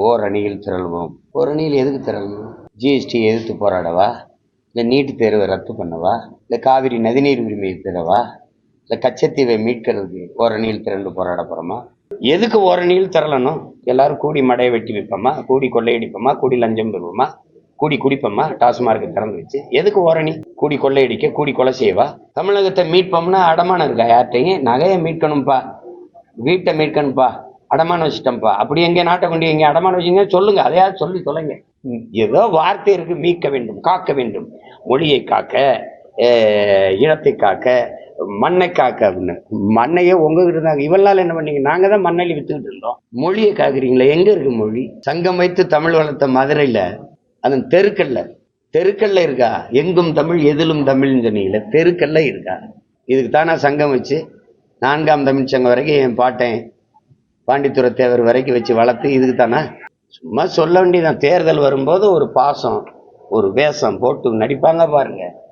ஓரணியில் திரள்வோம். ஓரணியில் எதுக்கு திரளணும்? ஜிஎஸ்டி எதிர்த்து போராடவா, இல்லை நீட்டு தேர்வை ரத்து பண்ணவா, இல்லை காவிரி நதிநீர் உரிமையை பெறவா, இல்லை கச்சத்தீவை மீட்கிறதுக்கு ஓரணியில் திரண்டு போராட போறோமா? எதுக்கு ஓரணியில் திரளணும்? எல்லாரும் கூடி மடையை வெட்டி வைப்போமா, கூடி கொள்ளையடிப்போமா, கூடி லஞ்சம் பெறுவோமா, கூடி குடிப்போமா, டாஸ்மார்க்கு திறந்து வச்சு? எதுக்கு ஓரணி? கூடி கொள்ளையடிக்க, கூடி கொலை செய்வா? தமிழகத்தை மீட்போம்னா அடமானம் இருக்கா யார்கிட்டையும்? நகையை மீட்கணும்ப்பா, வீட்டை மீட்கணும்ப்பா, அடமானம் வச்சுட்டோம்ப்பா. அப்படி எங்கே நாட்டை கொண்டு எங்கே அடமானம் வச்சுங்க சொல்லுங்க, அதையாவது சொல்லி தொலைங்க. ஏதோ வார்த்தை இருக்கு, மீட்க வேண்டும், காக்க வேண்டும், மொழியை காக்க, இனத்தை காக்க, மண்ணை காக்க அப்படின்னு. மண்ணையே உங்ககிட்ட இருந்தாங்க, இவளால் என்ன பண்ணீங்க? நாங்க தான் மண்ணள்ளி வித்துக்கிட்டு இருந்தோம். மொழியை காக்குறீங்களா? எங்க இருக்கு மொழி? சங்கம் வைத்து தமிழ் வளர்த்த மதுரையில அதன் தெருக்கல்ல இருக்கா? எங்கும் தமிழ் எதிலும் தமிழ்னு சொன்னீங்களே, தெருக்கல்ல இருக்கா? இதுக்கு தானே சங்கம் வச்சு 4ஆம் தமிழ் சங்கம் வரைக்கும் என் பாட்டேன் பாண்டித்துறை தேவர் வரைக்கும் வச்சு வளர்த்து, இதுக்கு தானே? சும்மா சொல்ல வேண்டியதான். தேர்தல் வரும்போது ஒரு பாசம், ஒரு வேஷம் போட்டு நடிப்பாங்க பாருங்க.